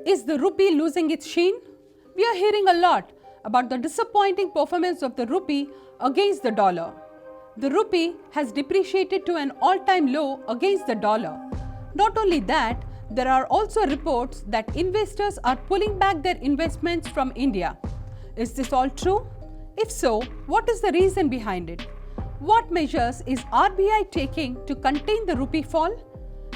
Is the rupee losing its sheen? We are hearing a lot about the disappointing performance of the rupee against the dollar. The rupee has depreciated to an all-time low against the dollar. Not only that, there are also reports that investors are pulling back their investments from India. Is this all true? If so, what is the reason behind it? What measures is RBI taking to contain the rupee fall?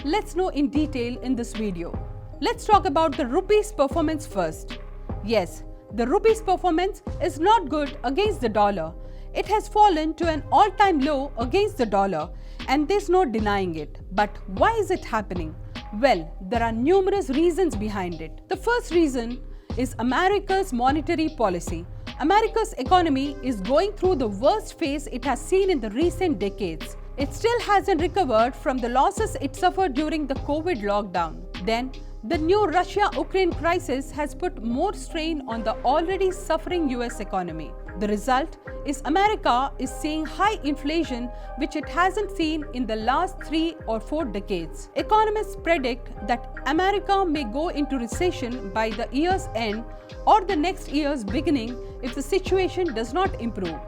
Let's know in detail in this video. Let's talk about the rupee's performance first. Yes, the rupee's performance is not good against the dollar. It has fallen to an all-time low against the dollar, and there's no denying it. But why is it happening? Well, there are numerous reasons behind it. The first reason is America's monetary policy. America's economy is going through the worst phase it has seen in the recent decades. It still hasn't recovered from the losses it suffered during the COVID lockdown. Then, the new Russia-Ukraine crisis has put more strain on the already suffering US economy. The result is America is seeing high inflation which it hasn't seen in the last 3 or 4 decades. Economists predict that America may go into recession by the year's end or the next year's beginning if the situation does not improve.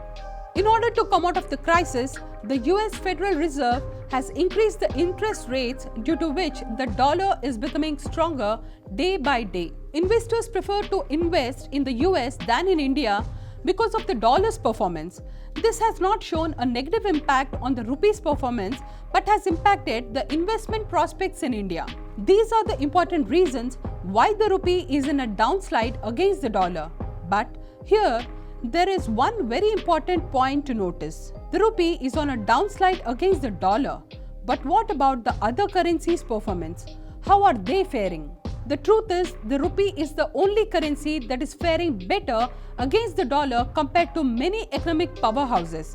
In order to come out of the crisis, the US Federal Reserve has increased the interest rates, due to which the dollar is becoming stronger day by day. Investors prefer to invest in the US than in India because of the dollar's performance. This has not shown a negative impact on the rupee's performance but has impacted the investment prospects in India. These are the important reasons why the rupee is in a downslide against the dollar. But here, there is one very important point to notice. The rupee is on a downslide against the dollar. But what about the other currencies' performance? How are they faring? The truth is, the rupee is the only currency that is faring better against the dollar compared to many economic powerhouses.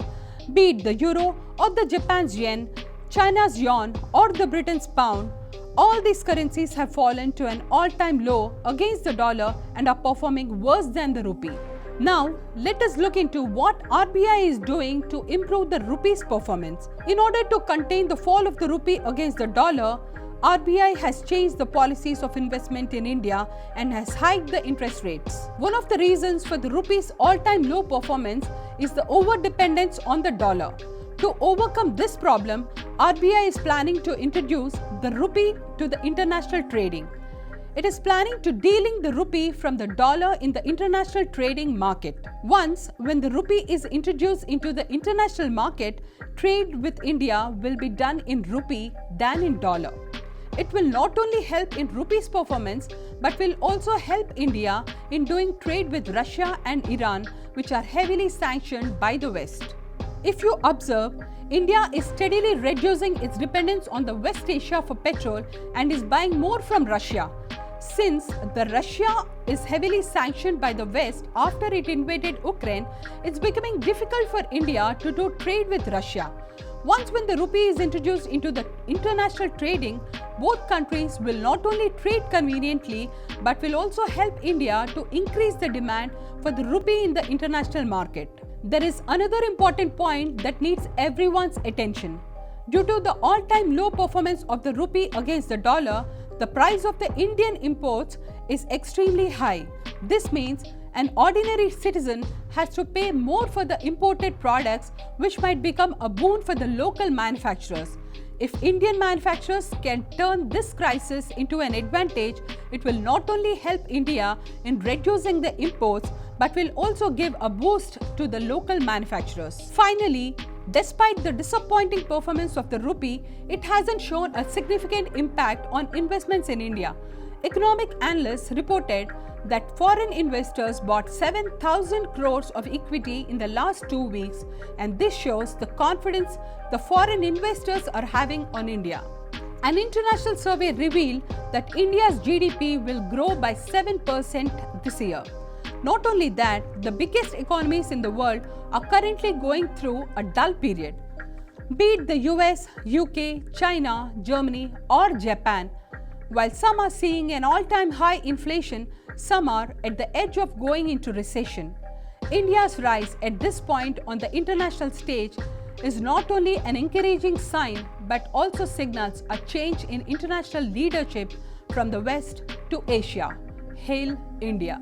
Be it the euro or the Japan's yen, China's yuan or the Britain's pound, all these currencies have fallen to an all-time low against the dollar and are performing worse than the rupee. Now, let us look into what RBI is doing to improve the rupee's performance. In order to contain the fall of the rupee against the dollar, RBI has changed the policies of investment in India and has hiked the interest rates. One of the reasons for the rupee's all-time low performance is the overdependence on the dollar. To overcome this problem, RBI is planning to introduce the rupee to the international trading. It is planning to delink the rupee from the dollar in the international trading market. Once, when the rupee is introduced into the international market, trade with India will be done in rupee than in dollar. It will not only help in rupee's performance, but will also help India in doing trade with Russia and Iran, which are heavily sanctioned by the West. If you observe, India is steadily reducing its dependence on the West Asia for petrol and is buying more from Russia. Since Russia is heavily sanctioned by the West after it invaded Ukraine, it's becoming difficult for India to do trade with Russia. Once when the rupee is introduced into the international trading, both countries will not only trade conveniently but will also help India to increase the demand for the rupee in the international market. There is another important point that needs everyone's attention. Due to the all-time low performance of the rupee against the dollar, the price of the Indian imports is extremely high. This means an ordinary citizen has to pay more for the imported products, which might become a boon for the local manufacturers. If Indian manufacturers can turn this crisis into an advantage, it will not only help India in reducing the imports, but will also give a boost to the local manufacturers. Finally, despite the disappointing performance of the rupee, it hasn't shown a significant impact on investments in India. Economic analysts reported that foreign investors bought 7,000 crores of equity in the last 2 weeks, and this shows the confidence the foreign investors are having on India. An international survey revealed that India's GDP will grow by 7% this year. Not only that, the biggest economies in the world are currently going through a dull period. Be it the US, UK, China, Germany or Japan, while some are seeing an all-time high inflation, some are at the edge of going into recession. India's rise at this point on the international stage is not only an encouraging sign but also signals a change in international leadership from the West to Asia. Hail India!